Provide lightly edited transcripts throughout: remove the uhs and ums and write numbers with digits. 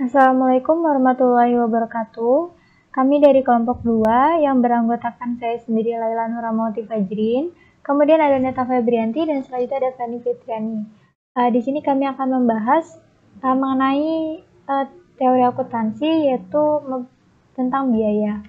Assalamualaikum warahmatullahi wabarakatuh. Kami dari kelompok 2 yang beranggotakan saya sendiri Laila Nuramawati Fajrin, kemudian ada Neta Febrianti dan selanjutnya ada Fani Fitriani. Di sini kami akan membahas mengenai teori akuntansi yaitu tentang biaya.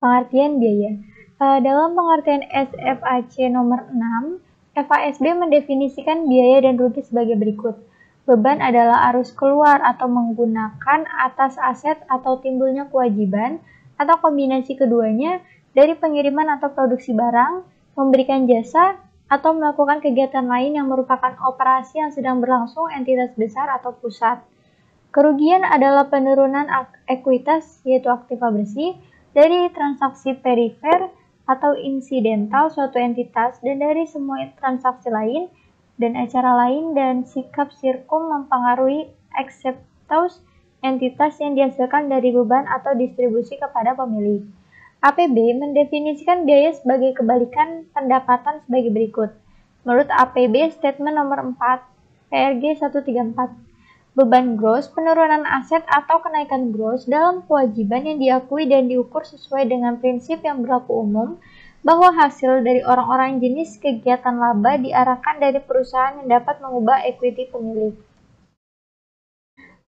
Pengertian biaya. Dalam pengertian SFAC nomor 6, FASB mendefinisikan biaya dan rugi sebagai berikut. Beban adalah arus keluar atau menggunakan atas aset atau timbulnya kewajiban atau kombinasi keduanya dari pengiriman atau produksi barang, memberikan jasa, atau melakukan kegiatan lain yang merupakan operasi yang sedang berlangsung entitas besar atau pusat. Kerugian adalah penurunan ekuitas yaitu aktiva bersih dari transaksi perifer atau insidental suatu entitas dan dari semua transaksi lain dan acara lain dan sikap sirkum mempengaruhi ekseptos entitas yang dihasilkan dari beban atau distribusi kepada pemilik. APB mendefinisikan biaya sebagai kebalikan pendapatan sebagai berikut. Menurut APB Statement nomor 4 PRG 134, beban gross, penurunan aset atau kenaikan gross dalam kewajiban yang diakui dan diukur sesuai dengan prinsip yang berlaku umum bahwa hasil dari orang-orang jenis kegiatan laba diarahkan dari perusahaan yang dapat mengubah equity pemilik.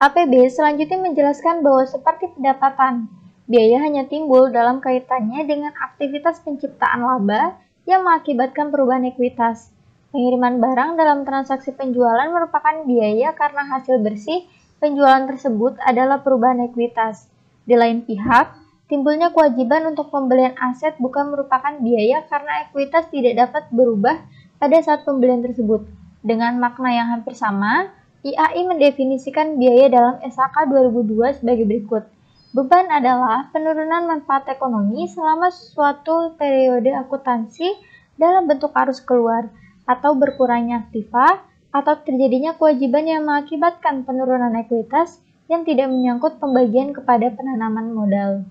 APB selanjutnya menjelaskan bahwa seperti pendapatan, biaya hanya timbul dalam kaitannya dengan aktivitas penciptaan laba yang mengakibatkan perubahan ekuitas. Pengiriman barang dalam transaksi penjualan merupakan biaya karena hasil bersih penjualan tersebut adalah perubahan ekuitas. Di lain pihak, timbulnya kewajiban untuk pembelian aset bukan merupakan biaya karena ekuitas tidak dapat berubah pada saat pembelian tersebut. Dengan makna yang hampir sama, IAI mendefinisikan biaya dalam SAK 2002 sebagai berikut. Beban adalah penurunan manfaat ekonomi selama suatu periode akuntansi dalam bentuk arus keluar, atau berkurangnya aktiva, atau terjadinya kewajiban yang mengakibatkan penurunan ekuitas yang tidak menyangkut pembagian kepada penanaman modal.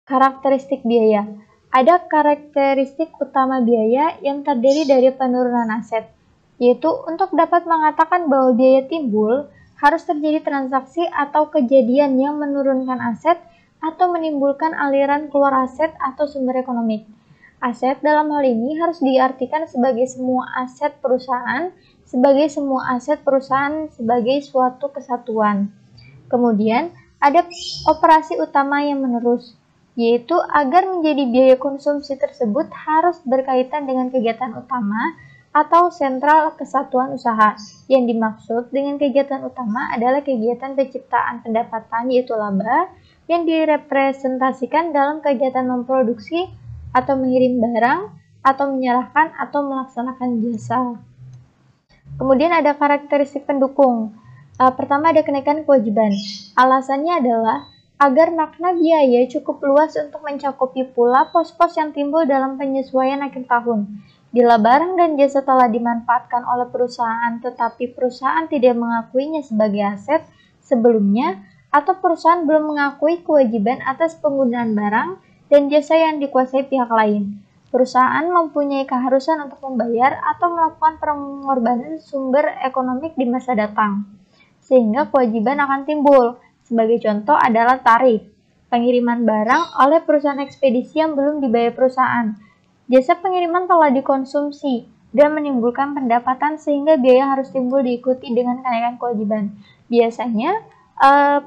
Karakteristik biaya. Ada karakteristik utama biaya yang terdiri dari penurunan aset, yaitu untuk dapat mengatakan bahwa biaya timbul, harus terjadi transaksi atau kejadian yang menurunkan aset atau menimbulkan aliran keluar aset atau sumber ekonomi. Aset dalam hal ini harus diartikan sebagai semua aset perusahaan, sebagai suatu kesatuan. Kemudian, ada operasi utama yang menerus, yaitu agar menjadi biaya konsumsi tersebut harus berkaitan dengan kegiatan utama atau sentral kesatuan usaha. Yang dimaksud dengan kegiatan utama adalah kegiatan penciptaan pendapatan yaitu laba yang direpresentasikan dalam kegiatan memproduksi atau mengirim barang, atau menyerahkan atau melaksanakan jasa. Kemudian ada karakteristik pendukung. Pertama ada kenaikan kewajiban. Alasannya adalah agar makna biaya cukup luas untuk mencakupi pula pos-pos yang timbul dalam penyesuaian akhir tahun. Bila barang dan jasa telah dimanfaatkan oleh perusahaan tetapi perusahaan tidak mengakuinya sebagai aset sebelumnya, atau perusahaan belum mengakui kewajiban atas penggunaan barang dan jasa yang dikuasai pihak lain, perusahaan mempunyai keharusan untuk membayar atau melakukan pengorbanan sumber ekonomi di masa datang, sehingga kewajiban akan timbul. Sebagai contoh adalah tarif pengiriman barang oleh perusahaan ekspedisi yang belum dibayar perusahaan. Jasa pengiriman telah dikonsumsi dan menimbulkan pendapatan sehingga biaya harus timbul diikuti dengan kenaikan kewajiban. Biasanya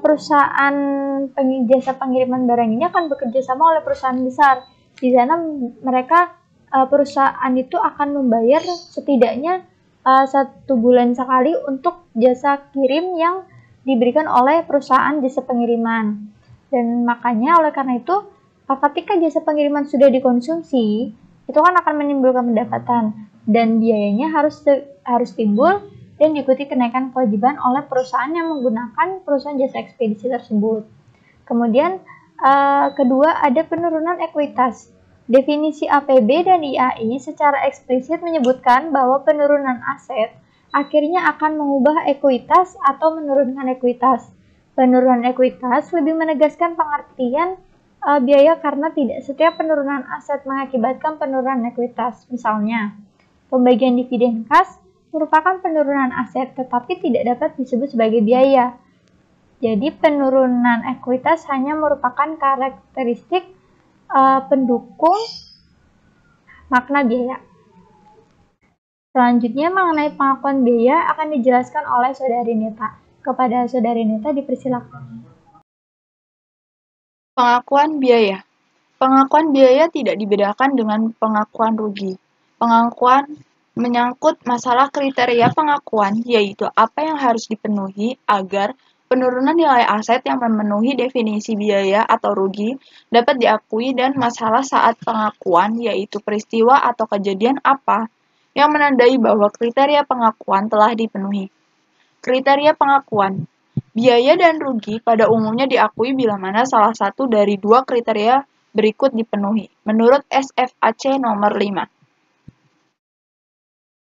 perusahaan jasa pengiriman barang ini akan bekerja sama oleh perusahaan besar. Di sana mereka perusahaan itu akan membayar setidaknya 1 bulan sekali untuk jasa kirim yang diberikan oleh perusahaan jasa pengiriman. Dan makanya oleh karena itu ketika jasa pengiriman sudah dikonsumsi, itu kan akan menimbulkan pendapatan dan biayanya harus timbul dan diikuti kenaikan kewajiban oleh perusahaan yang menggunakan perusahaan jasa ekspedisi tersebut. Kemudian kedua ada penurunan ekuitas. Definisi APB dan IAI secara eksplisit menyebutkan bahwa penurunan aset akhirnya akan mengubah ekuitas atau menurunkan ekuitas. Penurunan ekuitas lebih menegaskan pengertian biaya karena tidak setiap penurunan aset mengakibatkan penurunan ekuitas. Misalnya, pembagian dividen kas merupakan penurunan aset tetapi tidak dapat disebut sebagai biaya. Jadi penurunan ekuitas hanya merupakan karakteristik pendukung makna biaya. Selanjutnya mengenai pengakuan biaya akan dijelaskan oleh Saudari Neta. Kepada Saudari Neta dipersilakan. Pengakuan biaya. Pengakuan biaya tidak dibedakan dengan pengakuan rugi. Pengakuan menyangkut masalah kriteria pengakuan, yaitu apa yang harus dipenuhi agar penurunan nilai aset yang memenuhi definisi biaya atau rugi dapat diakui, dan masalah saat pengakuan, yaitu peristiwa atau kejadian apa yang menandai bahwa kriteria pengakuan telah dipenuhi. Kriteria pengakuan. Biaya dan rugi pada umumnya diakui bila mana salah satu dari dua kriteria berikut dipenuhi, menurut SFAC nomor 5.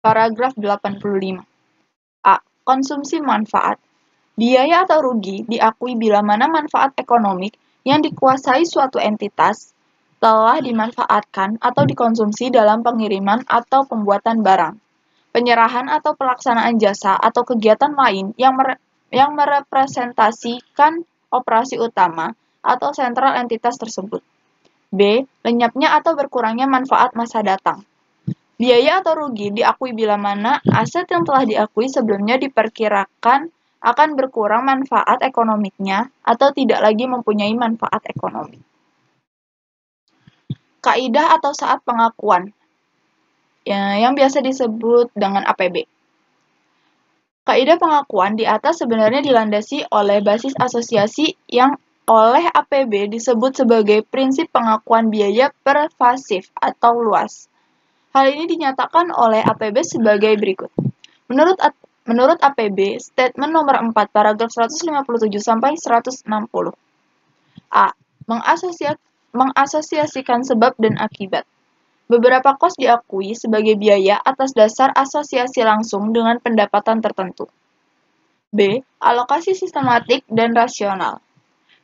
Paragraf 85. A. Konsumsi manfaat. Biaya atau rugi diakui bila mana manfaat ekonomik yang dikuasai suatu entitas telah dimanfaatkan atau dikonsumsi dalam pengiriman atau pembuatan barang, penyerahan atau pelaksanaan jasa atau kegiatan lain yang merepresentasikan operasi utama atau sentral entitas tersebut. B. Lenyapnya atau berkurangnya manfaat masa datang. Biaya atau rugi diakui bila mana aset yang telah diakui sebelumnya diperkirakan akan berkurang manfaat ekonomiknya atau tidak lagi mempunyai manfaat ekonomi. Kaidah atau saat pengakuan yang biasa disebut dengan APB. Kaidah pengakuan di atas sebenarnya dilandasi oleh basis asosiasi yang oleh APB disebut sebagai prinsip pengakuan biaya pervasif atau luas. Hal ini dinyatakan oleh APB sebagai berikut. Menurut APB, statement nomor 4 paragraf 157 sampai 160. A. Mengasosiasikan sebab dan akibat. Beberapa kos diakui sebagai biaya atas dasar asosiasi langsung dengan pendapatan tertentu. B. Alokasi sistematik dan rasional.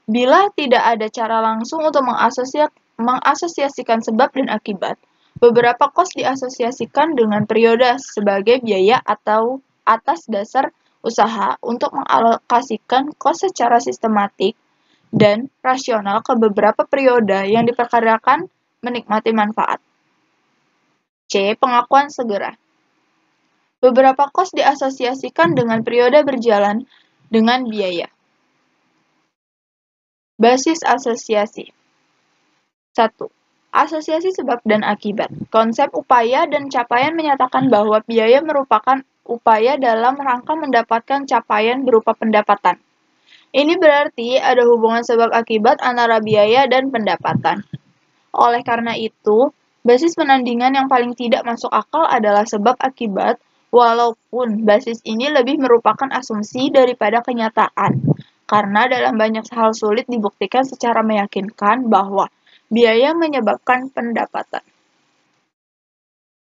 Bila tidak ada cara langsung untuk mengasosiasikan sebab dan akibat, beberapa kos diasosiasikan dengan periode sebagai biaya atau atas dasar usaha untuk mengalokasikan kos secara sistematik dan rasional ke beberapa periode yang diperkirakan menikmati manfaat. C. Pengakuan segera. Beberapa kos diasosiasikan dengan periode berjalan dengan biaya. Basis asosiasi. 1. Asosiasi sebab dan akibat. Konsep upaya dan capaian menyatakan bahwa biaya merupakan upaya dalam rangka mendapatkan capaian berupa pendapatan. Ini berarti ada hubungan sebab akibat antara biaya dan pendapatan. Oleh karena itu, basis penandingan yang paling tidak masuk akal adalah sebab akibat, walaupun basis ini lebih merupakan asumsi daripada kenyataan, karena dalam banyak hal sulit dibuktikan secara meyakinkan bahwa biaya menyebabkan pendapatan.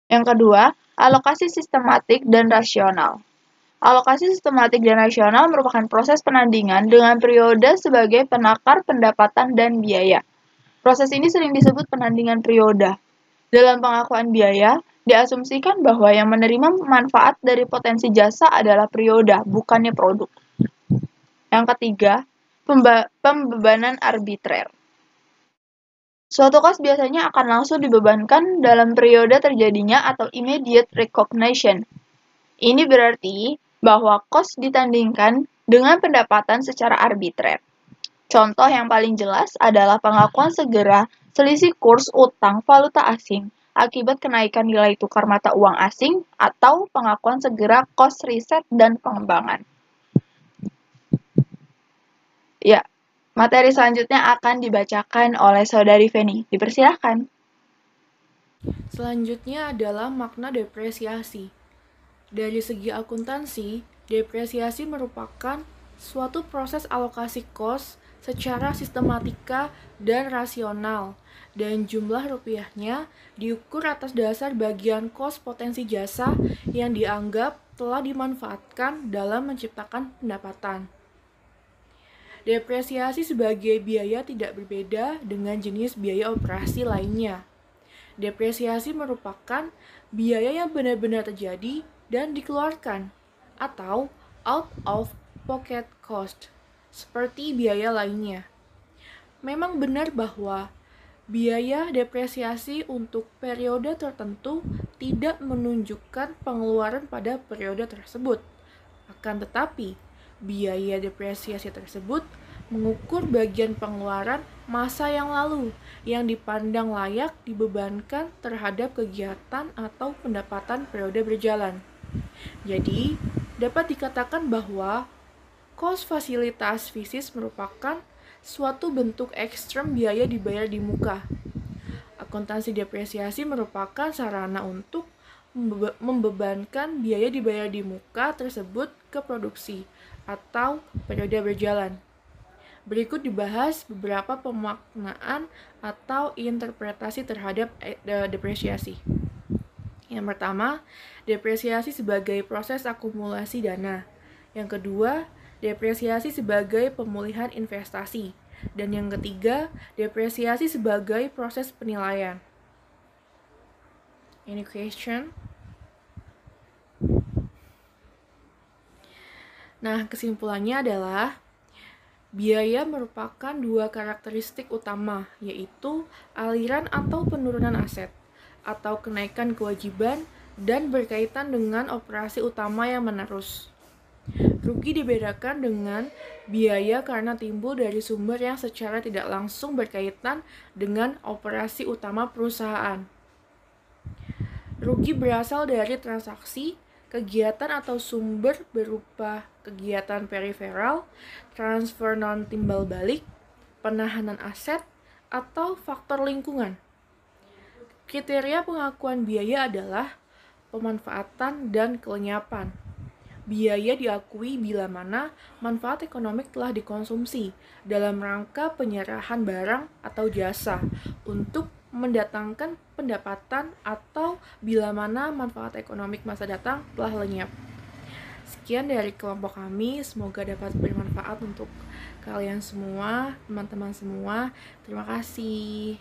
Yang kedua, alokasi sistematik dan rasional. Alokasi sistematik dan rasional merupakan proses penandingan dengan periode sebagai penakar pendapatan dan biaya. Proses ini sering disebut penandingan periode. Dalam pengakuan biaya, diasumsikan bahwa yang menerima manfaat dari potensi jasa adalah periode, bukannya produk. Yang ketiga, pembebanan arbitrer. Suatu kos biasanya akan langsung dibebankan dalam periode terjadinya atau immediate recognition. Ini berarti bahwa kos ditandingkan dengan pendapatan secara arbitrer. Contoh yang paling jelas adalah pengakuan segera selisih kurs utang valuta asing akibat kenaikan nilai tukar mata uang asing, atau pengakuan segera kos riset dan pengembangan. Ya, materi selanjutnya akan dibacakan oleh Saudari Feni. Dipersilahkan. Selanjutnya adalah makna depresiasi. Dari segi akuntansi, depresiasi merupakan suatu proses alokasi kos secara sistematika dan rasional, dan jumlah rupiahnya diukur atas dasar bagian kos potensi jasa yang dianggap telah dimanfaatkan dalam menciptakan pendapatan. Depresiasi sebagai biaya tidak berbeda dengan jenis biaya operasi lainnya. Depresiasi merupakan biaya yang benar-benar terjadi dan dikeluarkan atau out of pocket cost seperti biaya lainnya. Memang benar bahwa biaya depresiasi untuk periode tertentu tidak menunjukkan pengeluaran pada periode tersebut. Akan tetapi, biaya depresiasi tersebut mengukur bagian pengeluaran masa yang lalu yang dipandang layak dibebankan terhadap kegiatan atau pendapatan periode berjalan. Jadi, dapat dikatakan bahwa kos fasilitas fisik merupakan suatu bentuk ekstrem biaya dibayar di muka. Akuntansi depresiasi merupakan sarana untuk membebankan biaya dibayar di muka tersebut ke produksi atau periode berjalan. Berikut dibahas beberapa pemaknaan atau interpretasi terhadap depresiasi. Yang pertama, depresiasi sebagai proses akumulasi dana. Yang kedua, depresiasi sebagai pemulihan investasi. Dan yang ketiga, depresiasi sebagai proses penilaian. Any question? Nah, kesimpulannya adalah biaya merupakan dua karakteristik utama, yaitu aliran atau penurunan aset, atau kenaikan kewajiban, dan berkaitan dengan operasi utama yang menerus. Rugi dibedakan dengan biaya karena timbul dari sumber yang secara tidak langsung berkaitan dengan operasi utama perusahaan. Rugi berasal dari transaksi, kegiatan atau sumber berupa kegiatan periferal, transfer non-timbal balik, penahanan aset, atau faktor lingkungan. Kriteria pengakuan biaya adalah pemanfaatan dan kelenyapan. Biaya diakui bila mana manfaat ekonomik telah dikonsumsi dalam rangka penyerahan barang atau jasa untuk mendatangkan pendapatan atau bila mana manfaat ekonomik masa datang telah lenyap. Sekian dari kelompok kami, semoga dapat bermanfaat untuk kalian semua, teman-teman semua. Terima kasih.